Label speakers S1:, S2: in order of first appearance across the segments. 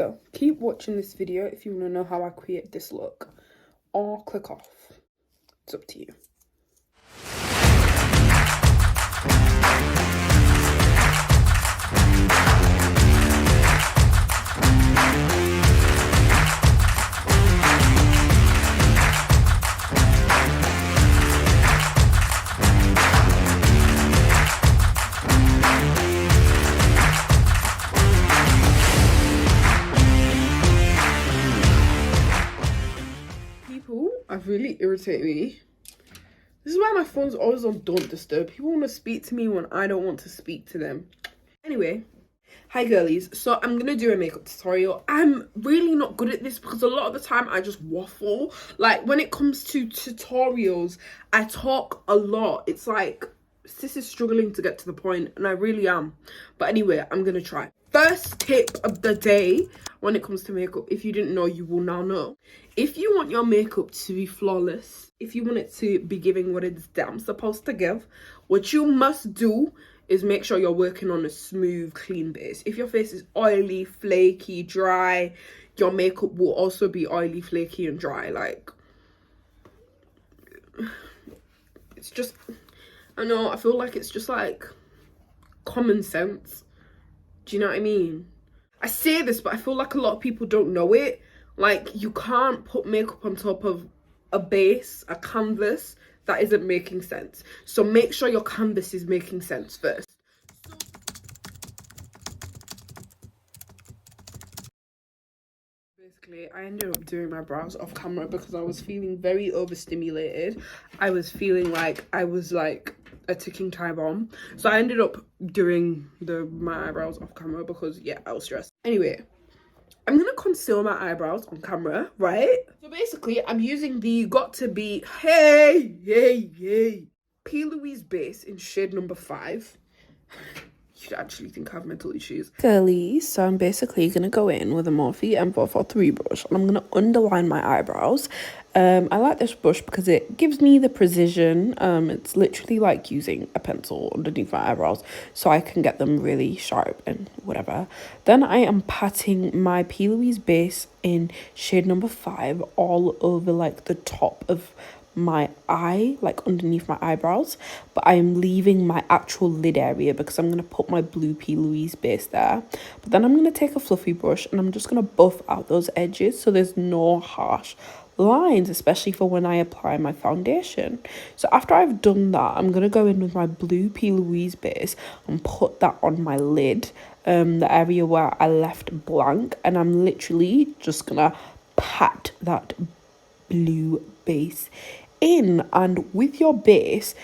S1: So keep watching this video if you want to know how I create this look, or click off. It's up to you. Really irritate me. This is why my phone's always on don't disturb. People want to speak to me when I don't want to speak to them. Anyway, hi girlies. So I'm gonna do a makeup tutorial. I'm really not good at this because a lot of the time I just waffle. Like when it comes to tutorials, I talk a lot. It's like sis is struggling to get to the point, and I really am. But anyway, I'm gonna try. First tip of the day when it comes to makeup, if you didn't know, you will now know. If you want your makeup to be flawless, if you want it to be giving what it's damn supposed to give, what you must do is make sure you're working on a smooth, clean base. If your face is oily, flaky, dry, your makeup will also be oily, flaky, and dry. Like, it's just, I know, I feel like it's just like common sense. Do you know what I mean? I say this, but I feel like a lot of people don't know it. Like, you can't put makeup on top of a base, a canvas, that isn't making sense. So make sure your canvas is making sense first. Basically, I ended up doing my brows off camera because I was feeling very overstimulated. I was feeling like I was like a ticking time bomb. So I ended up doing my eyebrows off camera because, yeah, I was stressed. Anyway, I'm gonna conceal my eyebrows on camera, right? So basically, I'm using the Got To Be P. Louise base in shade number 5. You'd actually think I have mental issues. Girlies, so I'm basically going to go in with a Morphe M443 brush, and I'm going to underline my eyebrows. I like this brush because it gives me the precision. It's literally like using a pencil underneath my eyebrows, so I can get them really sharp and whatever. Then I am patting my P. Louise base in shade number 5 all over like the top of my eye, like underneath my eyebrows, but I'm leaving my actual lid area because I'm going to put my blue P. Louise base there. But then I'm going to take a fluffy brush and I'm just going to buff out those edges so there's no harsh lines, especially for when I apply my foundation. So after I've done that, I'm going to go in with my blue P. Louise base and put that on my lid, the area where I left blank, and I'm literally just going to pat that blue base in. And with your base,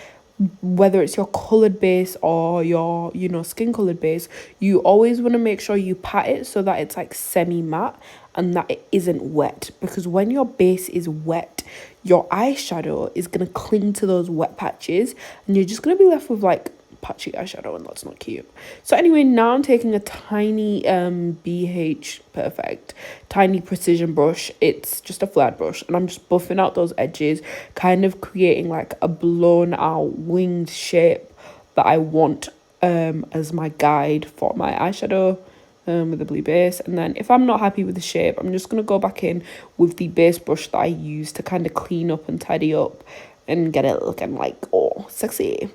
S1: whether it's your colored base or your skin colored base, you always want to make sure you pat it so that it's like semi matte and that it isn't wet, because when your base is wet, your eyeshadow is going to cling to those wet patches and you're just going to be left with like patchy eyeshadow, and that's not cute. So anyway, now I'm taking a tiny BH Perfect tiny precision brush. It's just a flat brush, and I'm just buffing out those edges, kind of creating like a blown out winged shape that I want as my guide for my eyeshadow with the blue base. And then if I'm not happy with the shape, I'm just going to go back in with the base brush that I use to kind of clean up and tidy up and get it looking like, oh, sexy.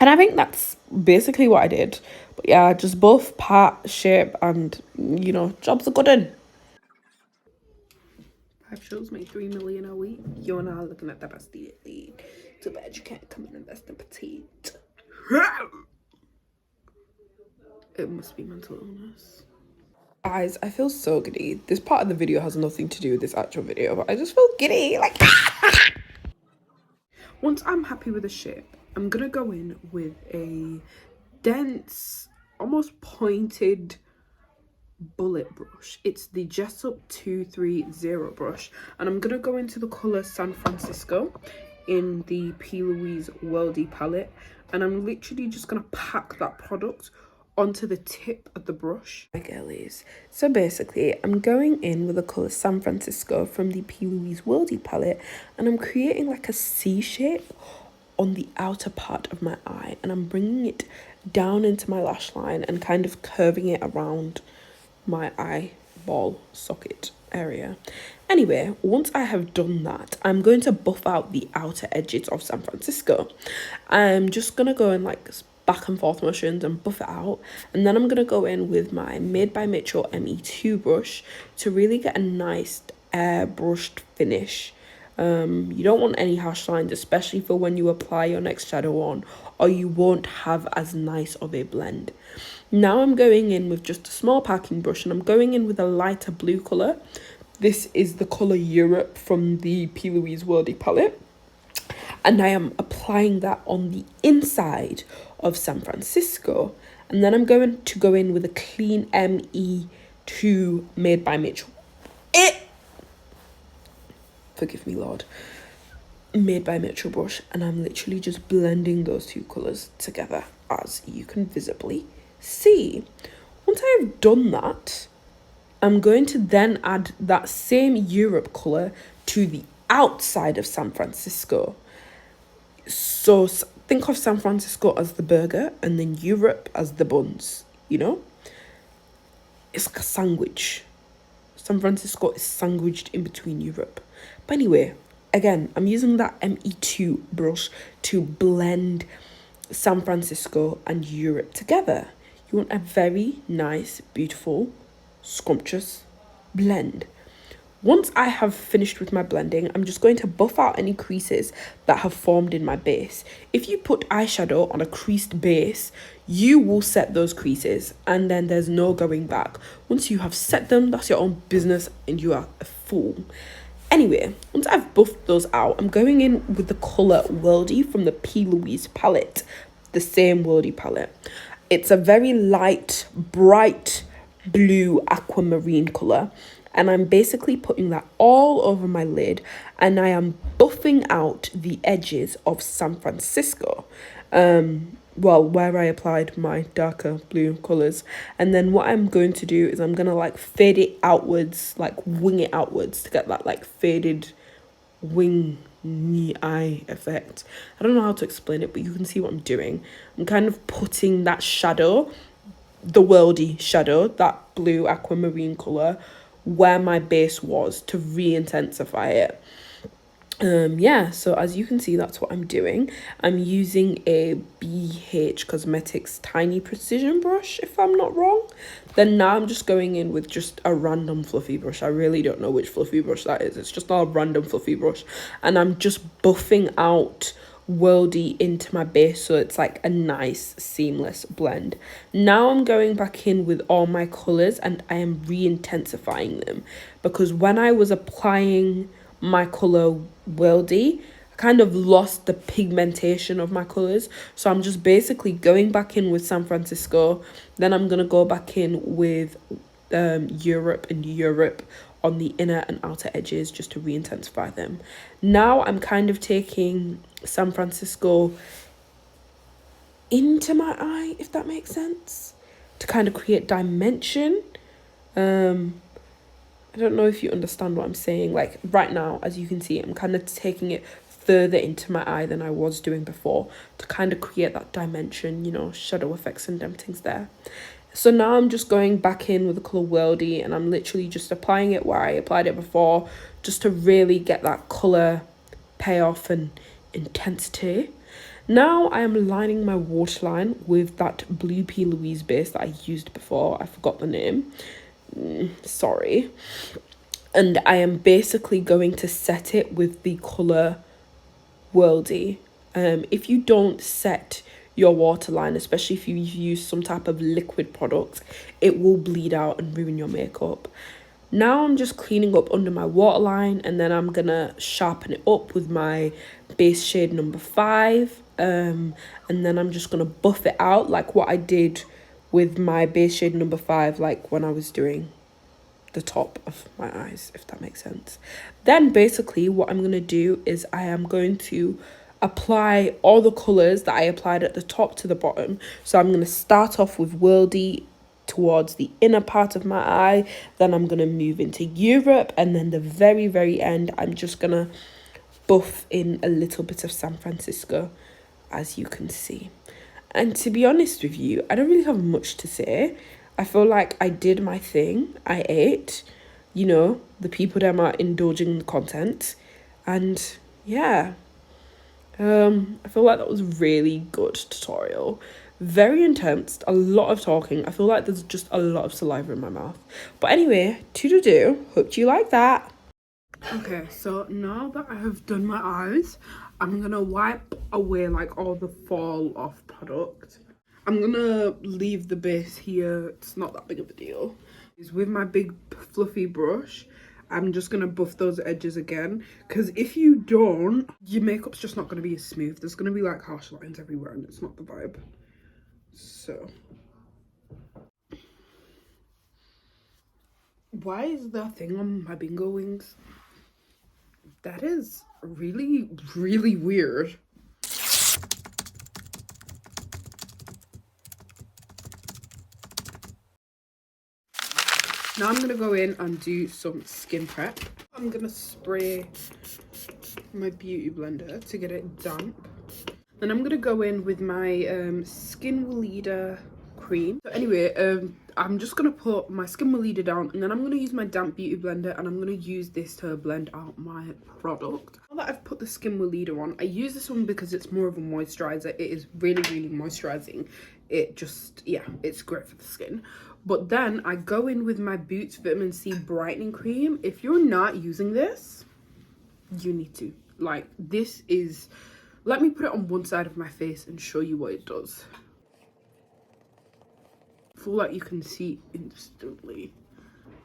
S1: And I think that's basically what I did. But yeah, just buff, pat, shape, and, jobs are good in. 5 shows make 3 million a week. You're now looking at the best lead. Too bad you can't come and invest in petite. It must be mental illness. Guys, I feel so giddy. This part of the video has nothing to do with this actual video, but I just feel giddy. Like, once I'm happy with the shape, I'm gonna go in with a dense, almost pointed bullet brush. It's the Jessup 230 brush, and I'm gonna go into the color San Francisco in the P. Louise Worldy palette, and I'm literally just gonna pack that product onto the tip of the brush. Hi girlies, so basically I'm going in with the color San Francisco from the P. Louise Worldy palette, and I'm creating like a C shape on the outer part of my eye, and I'm bringing it down into my lash line and kind of curving it around my eye ball socket area. Anyway, once I have done that, I'm going to buff out the outer edges of San Francisco. I'm just going to go in like back and forth motions and buff it out. And then I'm going to go in with my Made by Mitchell ME2 brush to really get a nice airbrushed finish. You don't want any harsh lines, especially for when you apply your next shadow on, or you won't have as nice of a blend. Now I'm going in with just a small packing brush, and I'm going in with a lighter blue colour. This is the colour Europe from the P. Louise Worldy palette. And I am applying that on the inside of San Francisco. And then I'm going to go in with a clean ME2 Made by Mitchell. Forgive me, Lord. Made by Mitchell brush. And I'm literally just blending those two colours together, as you can visibly see. Once I have done that, I'm going to then add that same Europe colour to the outside of San Francisco. So think of San Francisco as the burger and then Europe as the buns, you know? It's like a sandwich. San Francisco is sandwiched in between Europe. But anyway, again, I'm using that ME2 brush to blend San Francisco and Europe together. You want a very nice, beautiful, scrumptious blend. Once I have finished with my blending, I'm just going to buff out any creases that have formed in my base. If you put eyeshadow on a creased base, you will set those creases and then there's no going back. Once you have set them, that's your own business and you are a fool. Anyway, once I've buffed those out, I'm going in with the colour Worldy from the P. Louise palette, the same Worldy palette. It's a very light, bright blue aquamarine colour. And I'm basically putting that all over my lid and I am buffing out the edges of San Francisco. Where I applied my darker blue colours. And then what I'm going to do is I'm going to like fade it outwards, like wing it outwards to get that like faded wing eye effect. I don't know how to explain it, but you can see what I'm doing. I'm kind of putting that shadow, the Worldy shadow, that blue aquamarine colour, where my base was to re-intensify it. So as you can see, that's what I'm doing. I'm using a BH Cosmetics tiny precision brush, if I'm not wrong. Then now I'm just going in with just a random fluffy brush. I really don't know which fluffy brush that is. It's just a random fluffy brush. And I'm just buffing out Worldy into my base so it's like a nice seamless blend. Now I'm going back in with all my colours and I am re-intensifying them, because when I was applying my colour Worldy, I kind of lost the pigmentation of my colours. So I'm just basically going back in with San Francisco, then I'm going to go back in with Europe on the inner and outer edges just to re-intensify them. Now I'm kind of taking San Francisco into my eye, if that makes sense, to kind of create dimension. I don't know if you understand what I'm saying. Like right now, as you can see, I'm kind of taking it further into my eye than I was doing before to kind of create that dimension, you know, shadow effects and them things there. So now I'm just going back in with the colour Worldy and I'm literally just applying it where I applied it before, just to really get that colour payoff and intensity. Now I am lining my waterline with that blue P. Louise base that I used before. I forgot the name. Sorry. And I am basically going to set it with the colour Worldy. If you don't set your waterline, especially if you use some type of liquid product, it will bleed out and ruin your makeup. Now I'm just cleaning up under my waterline and then I'm gonna sharpen it up with my base shade number 5, and then I'm just gonna buff it out like what I did with my base shade number 5, like when I was doing the top of my eyes, if that makes sense. Then basically what I'm gonna do is I am going to apply all the colours that I applied at the top to the bottom. So I'm going to start off with Worldy towards the inner part of my eye, then I'm going to move into Europe, and then the very end I'm just going to buff in a little bit of San Francisco, as you can see. And to be honest with you, I don't really have much to say. I feel like I did my thing. I ate, you know, the people that are indulging in the content. And yeah, I feel like that was really good tutorial. Very intense, a lot of talking. I feel like there's just a lot of saliva in my mouth. But anyway, to-do, hope you like that. Okay, so now that I have done my eyes, I'm gonna wipe away like all the fall off product. I'm gonna leave the base here. It's not that big of a deal. It's with my big fluffy brush. I'm just gonna buff those edges again, because if you don't, your makeup's just not gonna be as smooth. There's gonna be like harsh lines everywhere and it's not the vibe. So why is that thing on my bingo wings? That is really, really weird. Now I'm going to go in and do some skin prep. I'm going to spray my beauty blender to get it damp. Then I'm going to go in with my Skin Leader cream. So anyway, I'm just going to put my Skin Leader down, and then I'm going to use my damp beauty blender, and I'm going to use this to blend out my product. Now that I've put the Skin Leader on, I use this one because it's more of a moisturizer. It is really, really moisturizing. It just, yeah, it's great for the skin. But then I go in with my Boots Vitamin C Brightening Cream. If you're not using this, you need to. Like, this is... Let me put it on one side of my face and show you what it does. I feel like you can see instantly.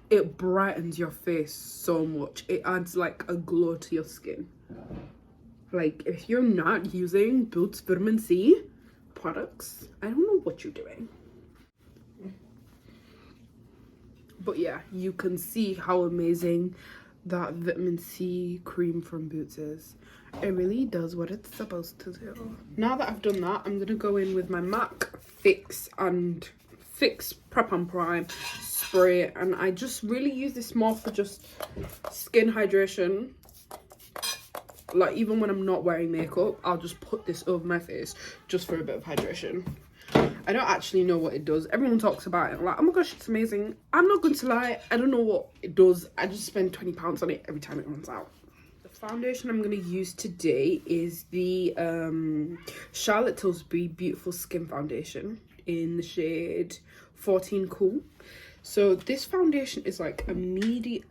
S1: It brightens your face so much. It adds like a glow to your skin. Like, if you're not using Boots Vitamin C products, I don't know what you're doing. But yeah, you can see how amazing that vitamin C cream from Boots is. It really does what it's supposed to do. Now that I've done that, I'm going to go in with my MAC Fix Prep and Prime spray. And I just really use this more for just skin hydration. Like, even when I'm not wearing makeup, I'll just put this over my face just for a bit of hydration. I don't actually know what it does. Everyone talks about it. I'm like, oh my gosh, it's amazing. I'm not going to lie, I don't know what it does. I just spend £20 on it every time it runs out. The foundation I'm going to use today is the Charlotte Tilbury Beautiful Skin Foundation in the shade 14 Cool. So this foundation is like a medium...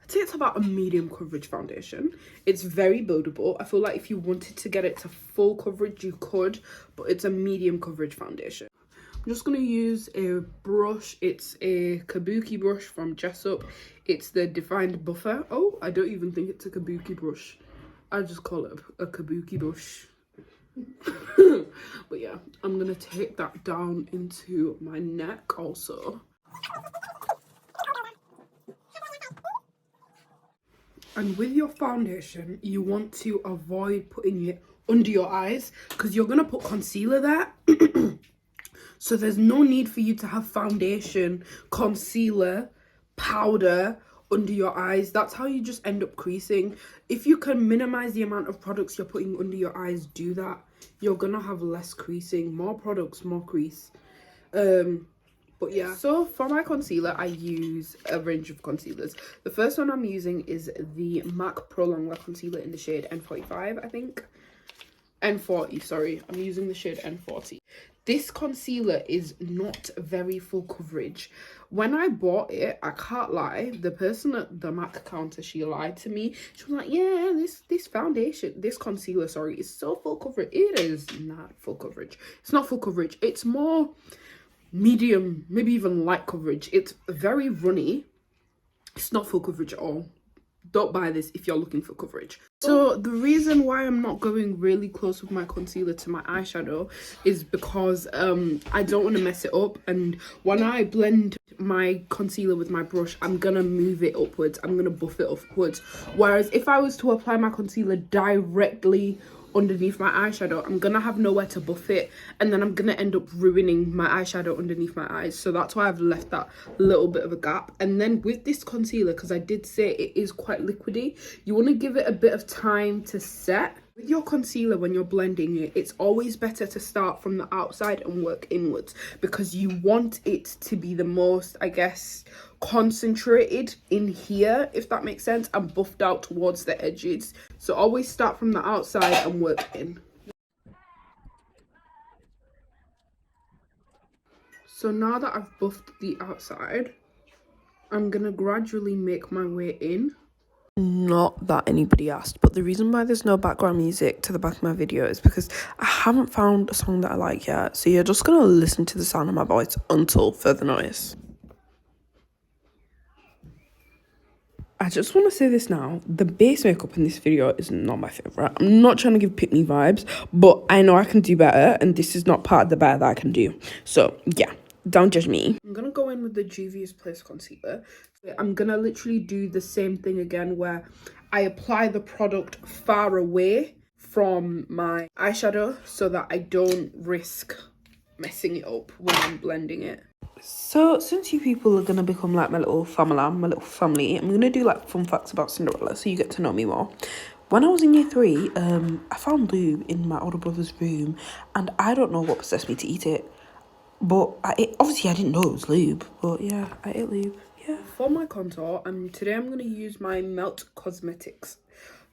S1: I'd say it's about a medium coverage foundation. It's very buildable. I feel like if you wanted to get it to full coverage, you could, but it's a medium coverage foundation. I'm just going to use a brush. It's a kabuki brush from Jessup. It's the Defined Buffer. Oh, I don't even think it's a kabuki brush. I just call it a kabuki brush. But yeah, I'm going to take that down into my neck also. And with your foundation, you want to avoid putting it under your eyes because you're going to put concealer there. So there's no need for you to have foundation, concealer, powder under your eyes. That's how you just end up creasing. If you can minimize the amount of products you're putting under your eyes, do that. You're going to have less creasing. More products, more crease. But yeah, so for my concealer, I use a range of concealers. The first one I'm using is the MAC Pro Longwear Concealer in the shade N45, I think. N40, sorry. I'm using the shade N40. This concealer is not very full coverage. When I bought it, I can't lie, the person at the MAC counter, she lied to me. She was like, yeah, this concealer, sorry, is so full coverage. It is not full coverage. It's not full coverage. It's more... medium, maybe even light coverage. It's very runny. It's not full coverage at all. Don't buy this if you're looking for coverage. So the reason why I'm not going really close with my concealer to my eyeshadow is because I don't want to mess it up, and when I blend my concealer with my brush, I'm gonna move it upwards. I'm gonna buff it upwards. Whereas if I was to apply my concealer directly underneath my eyeshadow, I'm gonna have nowhere to buff it, and then I'm gonna end up ruining my eyeshadow underneath my eyes. So that's why I've left that little bit of a gap. And then with this concealer, because I did say it is quite liquidy, you want to give it a bit of time to set. With your concealer, when you're blending it, it's always better to start from the outside and work inwards, because you want it to be the most, I guess, concentrated in here, if that makes sense, and buffed out towards the edges. So always start from the outside and work in. So now that I've buffed the outside, I'm gonna gradually make my way in. Not that anybody asked, but the reason why there's no background music to the back of my video is because I haven't found a song that I like yet. So you're just gonna listen to the sound of my voice until further notice. I just want to say this now, the base makeup in this video is not my favourite. I'm not trying to give pick me vibes, but I know I can do better, and this is not part of the better that I can do. So yeah, don't judge me. I'm gonna go in with the Juvia's Place concealer. I'm gonna literally do the same thing again, where I apply the product far away from my eyeshadow so that I don't risk messing it up when I'm blending it. So since you people are gonna become like my little family, I'm gonna do like fun facts about Cindrellar so you get to know me more. When I was in year 3, I found lube in my older brother's room, and I don't know what possessed me to eat it, but obviously I didn't know it was lube, but yeah, I ate lube. Yeah. For my contour, today I'm gonna use my Melt Cosmetics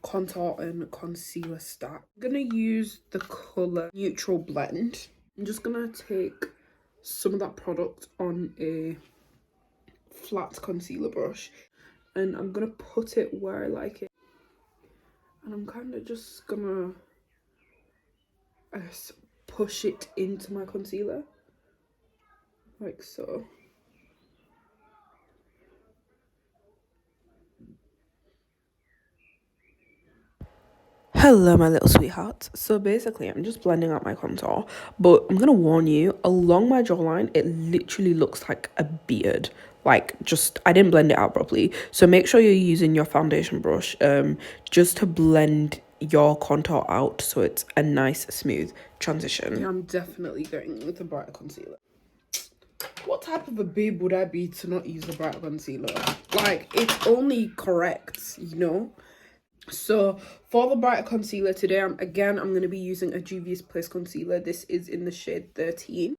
S1: contour and concealer stack. I'm gonna use the color Neutral Blend. I'm just gonna take some of that product on a flat concealer brush, and I'm gonna put it where I like it, and I'm kind of just gonna push it into my concealer like so. Hello my little sweetheart. So basically I'm just blending out my contour, but I'm gonna warn you, along my jawline it literally looks like a beard. Like, just, I didn't blend it out properly, so make sure you're using your foundation brush just to blend your contour out so it's a nice smooth transition. Yeah, I'm definitely going with a brighter concealer. What type of a babe would I be to not use a brighter concealer? Like, it's only correct, you know? So for the brighter concealer today, I'm going to be using a Juvia's Place concealer. This is in the shade 13.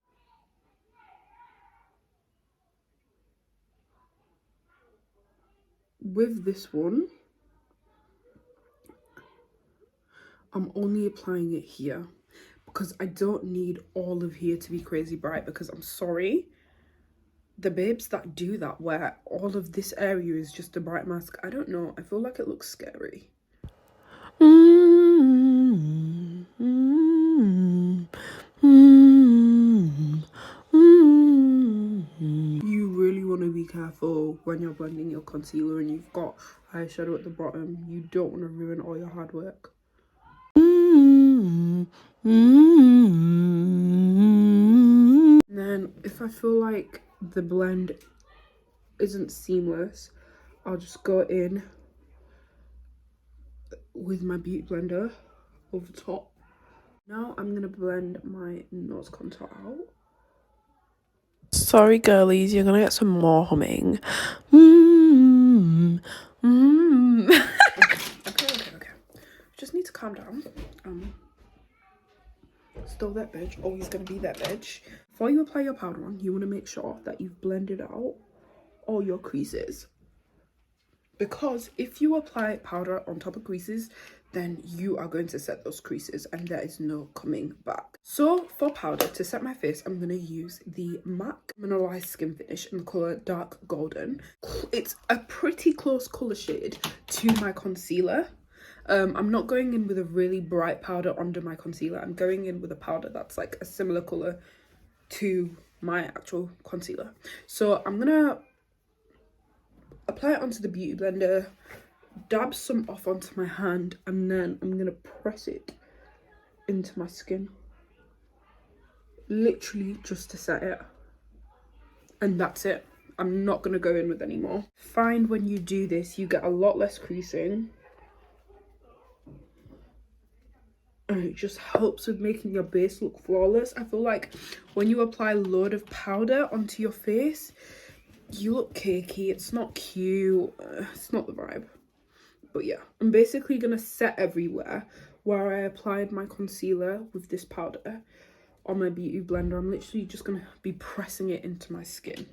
S1: With this one, I'm only applying it here because I don't need all of here to be crazy bright, because I'm sorry, the babes that do that, where all of this area is just a bright mask, I don't know, I feel like it looks scary. You really want to be careful when you're blending your concealer and you've got eyeshadow at the bottom. You don't want to ruin all your hard work. And then if I feel like the blend isn't seamless, I'll just go in with my beauty blender over top. Now I'm gonna blend my nose contour out. Sorry girlies, you're gonna get some more humming. Okay. Just need to calm down. Still that bitch, always gonna be that bitch. Before you apply your powder on, you want to make sure that you've blended out all your creases, because if you apply powder on top of creases, then you are going to set those creases and there is no coming back. So for powder, to set my face, I'm going to use the MAC Mineralized Skin Finish in the colour Dark Golden. It's a pretty close colour shade to my concealer. I'm not going in with a really bright powder under my concealer. I'm going in with a powder that's like a similar colour to my actual concealer. So I'm gonna apply it onto the beauty blender, dab some off onto my hand, and then I'm gonna press it into my skin, literally just to set it, and that's it. I'm not gonna go in with any more. Find when you do this, you get a lot less creasing, and it just helps with making your base look flawless. I feel like when you apply a load of powder onto your face, you look cakey. It's not cute. It's not the vibe. But yeah, I'm basically gonna set everywhere where I applied my concealer with this powder on my beauty blender. I'm literally just gonna be pressing it into my skin.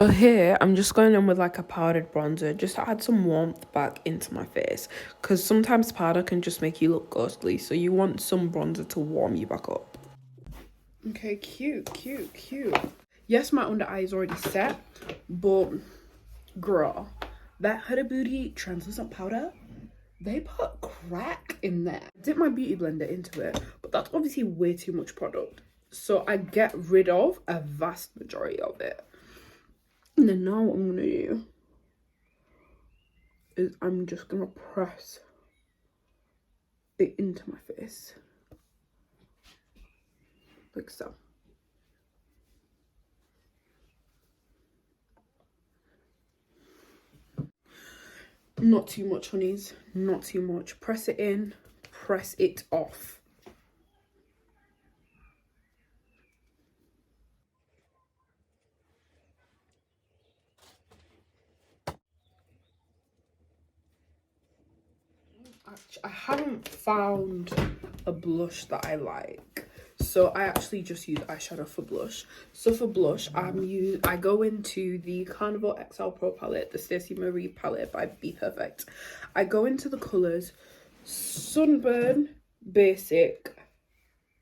S1: So here, I'm just going in with like a powdered bronzer just to add some warmth back into my face, because sometimes powder can just make you look ghostly, so you want some bronzer to warm you back up. Okay, cute. Yes, my under eye is already set, but girl, that Huda Beauty translucent powder, they put crack in there. I dipped my beauty blender into it, but that's obviously way too much product, so I get rid of a vast majority of it. And then now what I'm gonna do is I'm just gonna press it into my face, like so. Not too much, honeys, not too much. Press it in, press it off. I haven't found a blush that I like, so I actually just use eyeshadow for blush. So for blush, I go into the Carnival XL Pro palette, the Stacey Marie palette by Be Perfect. I go into the colours Sunburn, Basic,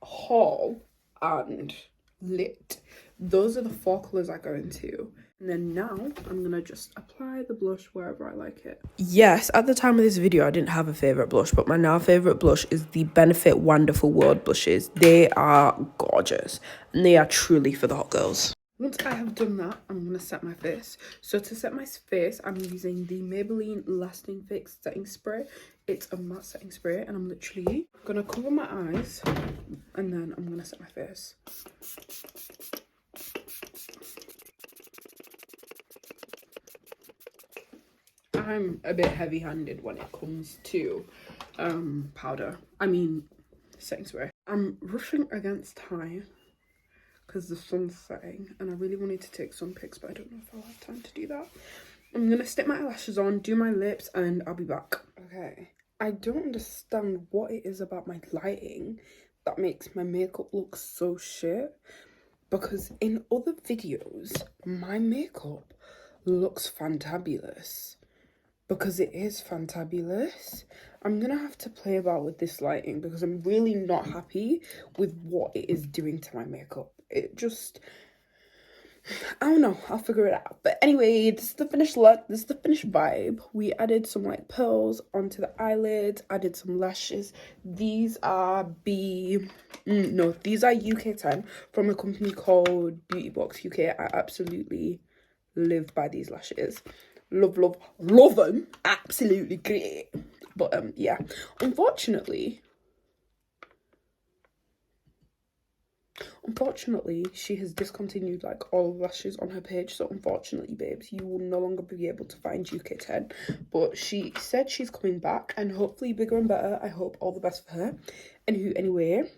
S1: Haul, and Lit. Those are the 4 colours I go into. And then now I'm gonna just apply the blush wherever I like it. Yes, at the time of this video, I didn't have a favourite blush, but my now favourite blush is the Benefit Wonderful World blushes. They are gorgeous, and they are truly for the hot girls. Once I have done that, I'm gonna set my face. So to set my face, I'm using the Maybelline Lasting Fix setting spray. It's a matte setting spray, and I'm literally gonna cover my eyes, and then I'm gonna set my face. I'm a bit heavy-handed when it comes to setting spray. I'm rushing against time because the sun's setting, and I really wanted to take some pics, but I don't know if I'll have time to do that. I'm gonna stick my eyelashes on, do my lips, and I'll be back. Okay, I don't understand what it is about my lighting that makes my makeup look so shit, because in other videos my makeup looks fantabulous. Because it is fantabulous. I'm gonna have to play about with this lighting because I'm really not happy with what it is doing to my makeup. It just, I don't know, I'll figure it out. But anyway, this is the finished look, this is the finished vibe. We added some like pearls onto the eyelids, added some lashes. These are these are UK 10 from a company called Beauty Box UK. I absolutely live by these lashes. Love them. Absolutely great. But yeah, unfortunately she has discontinued like all lashes on her page, so unfortunately babes, you will no longer be able to find UK 10, but she said she's coming back, and hopefully bigger and better. I hope all the best for her. Anyway,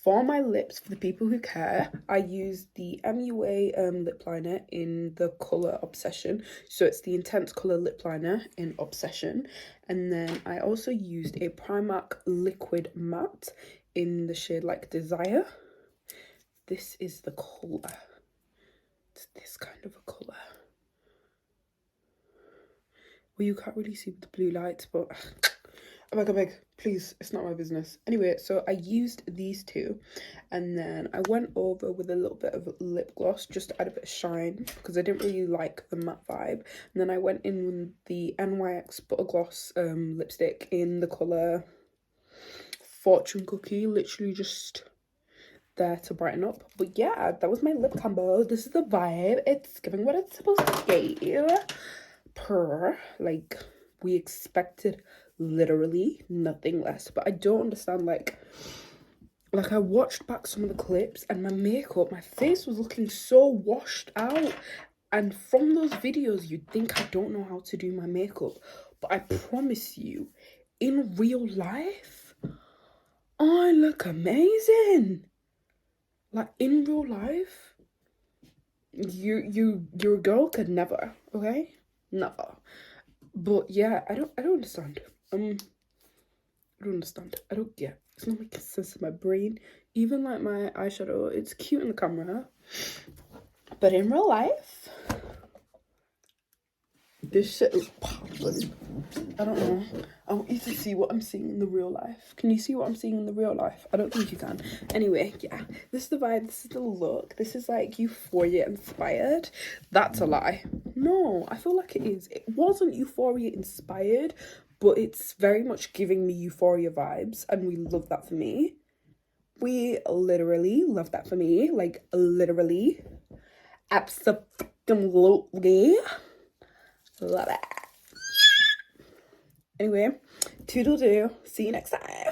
S1: for my lips, for the people who care, I used the MUA lip liner in the colour Obsession. So it's the Intense Colour lip liner in Obsession. And then I also used a Primark Liquid Matte in the shade like Desire. This is the colour. It's this kind of a colour. Well, you can't really see with the blue lights, but I beg, please, it's not my business. Anyway, so I used these two, and then I went over with a little bit of lip gloss just to add a bit of shine because I didn't really like the matte vibe. And then I went in with the NYX Butter Gloss lipstick in the colour Fortune Cookie, literally just there to brighten up. But yeah, that was my lip combo. This is the vibe. It's giving what it's supposed to give. Like, we expected literally nothing less. But I don't understand, like I watched back some of the clips, and my makeup, my face was looking so washed out, and from those videos you'd think I don't know how to do my makeup, but I promise you, in real life I look amazing. Like, in real life, your girl could never, okay? Never. But yeah, I don't understand. I don't understand. I don't get. It's not making sense in my brain. Even like my eyeshadow, it's cute in the camera, but in real life, this shit is popping. I don't know. I want you to see what I'm seeing in the real life. Can you see what I'm seeing in the real life? I don't think you can. Anyway, yeah. This is the vibe. This is the look. This is like Euphoria inspired. That's a lie. No, I feel like it is. It wasn't Euphoria inspired, but it's very much giving me Euphoria vibes. And we love that for me. We literally love that for me. Like, literally. Absolutely. Love it. Anyway, toodle-doo. See you next time.